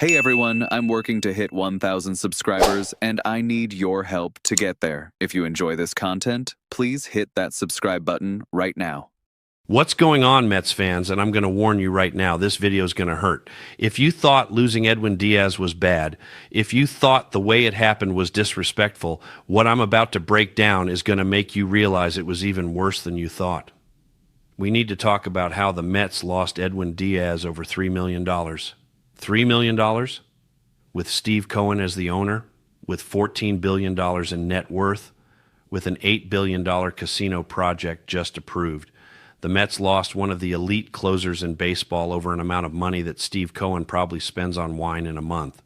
Hey everyone, I'm working to hit 1,000 subscribers, and I need your help to get there. If you enjoy this content, please hit that subscribe button right now. What's going on, Mets fans? And I'm going to warn you right now, this video is going to hurt. If you thought losing Edwin Díaz was bad, if you thought the way it happened was disrespectful, what I'm about to break down is going to make you realize it was even worse than you thought. We need to talk about how the Mets lost Edwin Díaz over $3 million. $3 million? With Steve Cohen as the owner, with $14 billion in net worth, with an $8 billion casino project just approved. The Mets lost one of the elite closers in baseball over an amount of money that Steve Cohen probably spends on wine in a month.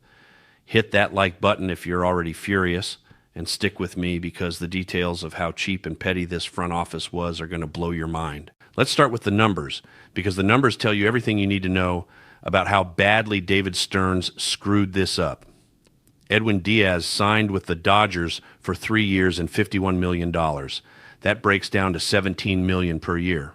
Hit that like button if you're already furious, and stick with me because the details of how cheap and petty this front office was are going to blow your mind. Let's start with the numbers, because the numbers tell you everything you need to know about how badly David Stearns screwed this up. Edwin Díaz signed with the Dodgers for 3 years and $51 million. That breaks down to $17 million per year.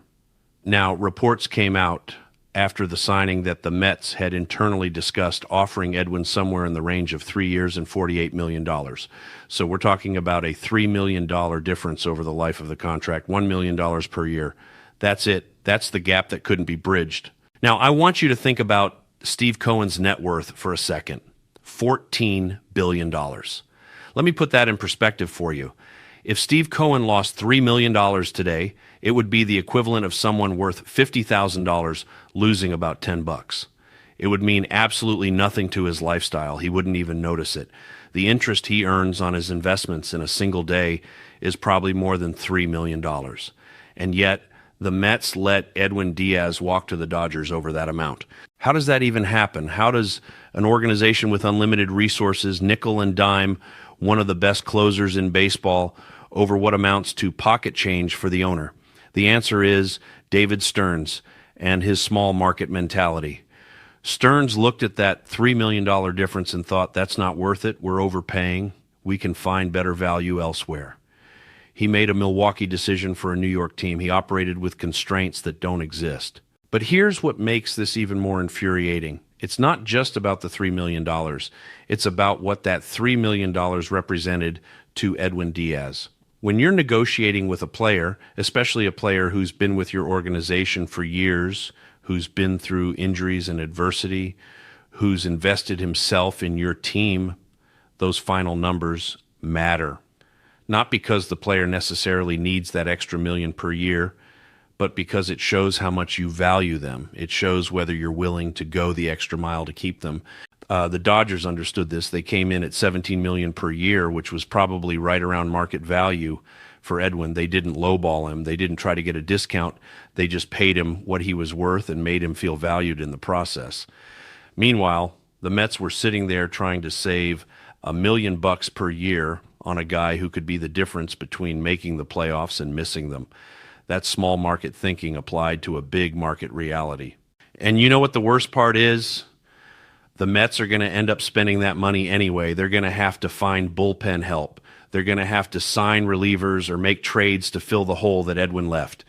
Now, reports came out after the signing that the Mets had internally discussed offering Edwin somewhere in the range of 3 years and $48 million. So we're talking about a $3 million difference over the life of the contract, $1 million per year. That's it. That's the gap that couldn't be bridged. Now, I want you to think about Steve Cohen's net worth for a second. $14 billion. Let me put that in perspective for you. If Steve Cohen lost $3 million today, it would be the equivalent of someone worth $50,000 losing about $10. It would mean absolutely nothing to his lifestyle. He wouldn't even notice it. The interest he earns on his investments in a single day is probably more than $3 million. And yet, the Mets let Edwin Díaz walk to the Dodgers over that amount. How does that even happen? How does an organization with unlimited resources nickel and dime one of the best closers in baseball over what amounts to pocket change for the owner? The answer is David Stearns and his small market mentality. Stearns looked at that $3 million difference and thought, that's not worth it. We're overpaying. We can find better value elsewhere. He made a Milwaukee decision for a New York team. He operated with constraints that don't exist. But here's what makes this even more infuriating. It's not just about the $3 million. It's about what that $3 million represented to Edwin Díaz. When you're negotiating with a player, especially a player who's been with your organization for years, who's been through injuries and adversity, who's invested himself in your team, those final numbers matter. Not because the player necessarily needs that extra million per year, but because it shows how much you value them. It shows whether you're willing to go the extra mile to keep them. The Dodgers understood this. They came in at $17 million per year, which was probably right around market value for Edwin. They didn't lowball him. They didn't try to get a discount. They just paid him what he was worth and made him feel valued in the process. Meanwhile, the Mets were sitting there trying to save $1 million per year on a guy who could be the difference between making the playoffs and missing them. That small market thinking applied to a big market reality. And you know what the worst part is? The Mets are going to end up spending that money anyway. They're going to have to find bullpen help. They're going to have to sign relievers or make trades to fill the hole that Edwin left.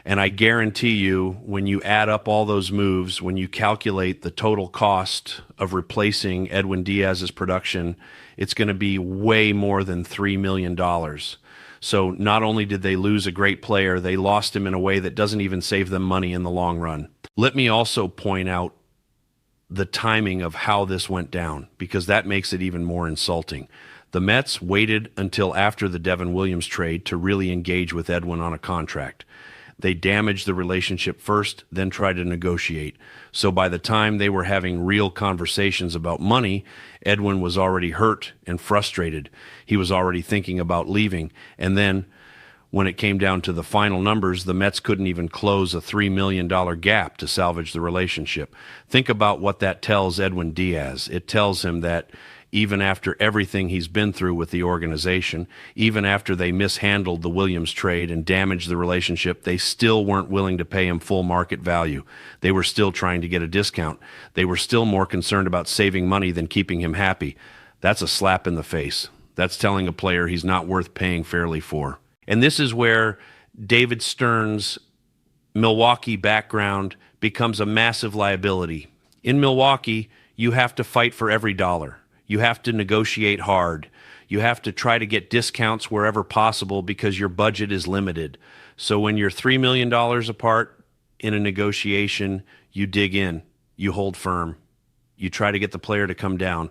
And I guarantee you, when you add up all those moves, when you calculate the total cost of replacing Edwin Díaz's production, it's going to be way more than $3 million. So not only did they lose a great player, they lost him in a way that doesn't even save them money in the long run. Let me also point out the timing of how this went down, because that makes it even more insulting. The Mets waited until after the Devin Williams trade to really engage with Edwin on a contract. They damaged the relationship first, then tried to negotiate. So by the time they were having real conversations about money, Edwin was already hurt and frustrated. He was already thinking about leaving. And then when it came down to the final numbers, the Mets couldn't even close a $3 million gap to salvage the relationship. Think about what that tells Edwin Díaz. It tells him that even after everything he's been through with the organization, even after they mishandled the Williams trade and damaged the relationship, they still weren't willing to pay him full market value. They were still trying to get a discount. They were still more concerned about saving money than keeping him happy. That's a slap in the face. That's telling a player he's not worth paying fairly for. And this is where David Stearns' Milwaukee background becomes a massive liability. In Milwaukee, you have to fight for every dollar. You have to negotiate hard. You have to try to get discounts wherever possible because your budget is limited. So when you're $3 million apart in a negotiation, you dig in, you hold firm, you try to get the player to come down.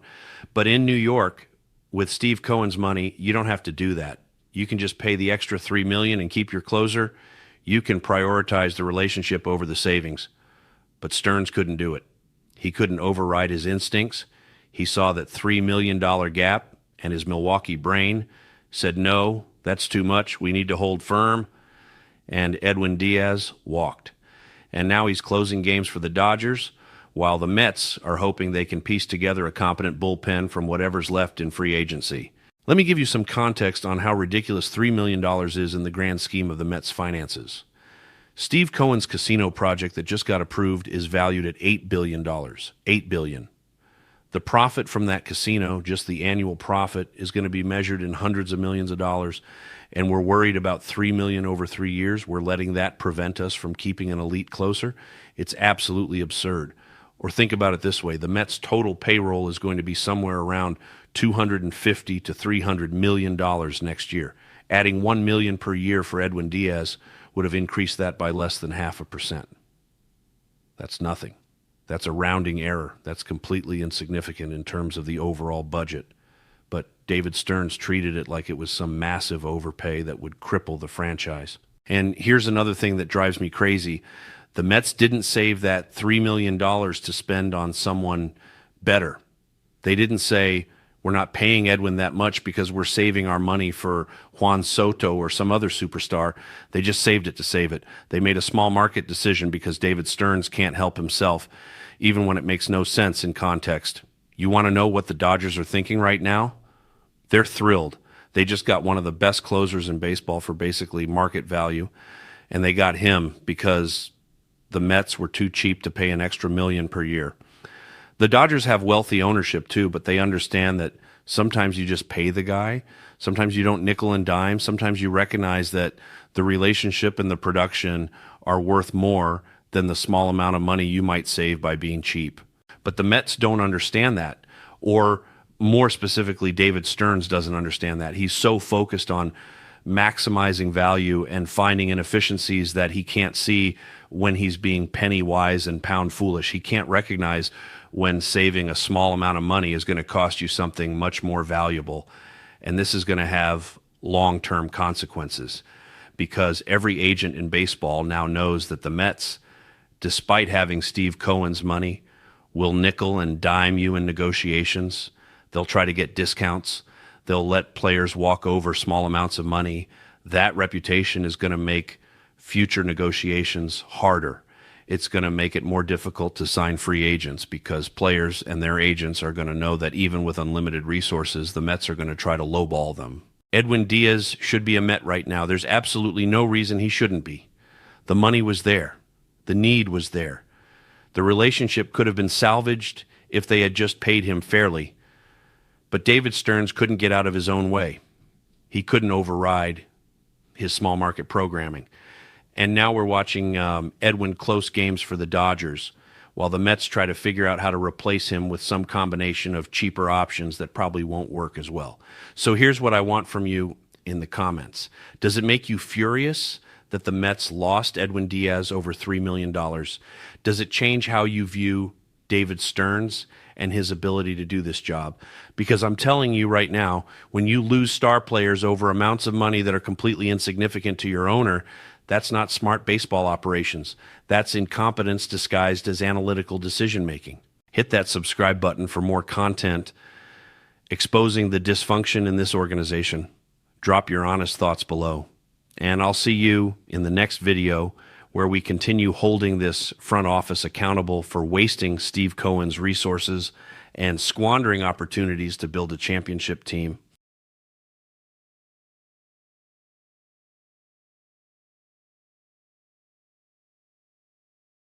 But in New York, with Steve Cohen's money, you don't have to do that. You can just pay the extra $3 million and keep your closer. You can prioritize the relationship over the savings. But Stearns couldn't do it. He couldn't override his instincts. He saw that $3 million gap, and his Milwaukee brain said, no, that's too much. We need to hold firm. And Edwin Díaz walked. And now he's closing games for the Dodgers, while the Mets are hoping they can piece together a competent bullpen from whatever's left in free agency. Let me give you some context on how ridiculous $3 million is in the grand scheme of the Mets' finances. Steve Cohen's casino project that just got approved is valued at $8 billion. $8 billion. The profit from that casino, just the annual profit, is going to be measured in hundreds of millions of dollars, and we're worried about $3 million over 3 years. We're letting that prevent us from keeping an elite closer. It's absolutely absurd. Or think about it this way. The Mets' total payroll is going to be somewhere around $250 to $300 million next year. Adding $1 million per year for Edwin Díaz would have increased that by less than 0.5%. That's nothing. That's a rounding error. That's completely insignificant in terms of the overall budget. But David Stearns treated it like it was some massive overpay that would cripple the franchise. And here's another thing that drives me crazy. The Mets didn't save that $3 million to spend on someone better. They didn't say, we're not paying Edwin that much because we're saving our money for Juan Soto or some other superstar. They just saved it to save it. They made a small market decision because David Stearns can't help himself, even when it makes no sense in context. You want to know what the Dodgers are thinking right now? They're thrilled. They just got one of the best closers in baseball for basically market value, and they got him because the Mets were too cheap to pay an extra $1 million per year. The Dodgers have wealthy ownership too, but they understand that sometimes you just pay the guy. Sometimes you don't nickel and dime. Sometimes you recognize that the relationship and the production are worth more than the small amount of money you might save by being cheap. But the Mets don't understand that, or more specifically, David Stearns doesn't understand that. He's so focused on maximizing value and finding inefficiencies that he can't see when he's being penny wise and pound foolish. He can't recognize when saving a small amount of money is going to cost you something much more valuable. And this is going to have long-term consequences because every agent in baseball now knows that the Mets, despite having Steve Cohen's money, will nickel and dime you in negotiations. They'll try to get discounts. They'll let players walk over small amounts of money. That reputation is going to make future negotiations harder. It's going to make it more difficult to sign free agents because players and their agents are going to know that even with unlimited resources, the Mets are going to try to lowball them. Edwin Díaz should be a Met right now. There's absolutely no reason he shouldn't be. The money was there. The need was there. The relationship could have been salvaged if they had just paid him fairly. But David Stearns couldn't get out of his own way. He couldn't override his small market programming. And now we're watching Edwin close games for the Dodgers while the Mets try to figure out how to replace him with some combination of cheaper options that probably won't work as well. So here's what I want from you in the comments. Does it make you furious that the Mets lost Edwin Díaz over $3 million? Does it change how you view David Stearns and his ability to do this job? Because I'm telling you right now, when you lose star players over amounts of money that are completely insignificant to your owner, that's not smart baseball operations. That's incompetence disguised as analytical decision-making. Hit that subscribe button for more content exposing the dysfunction in this organization. Drop your honest thoughts below. And I'll see you in the next video where we continue holding this front office accountable for wasting Steve Cohen's resources and squandering opportunities to build a championship team.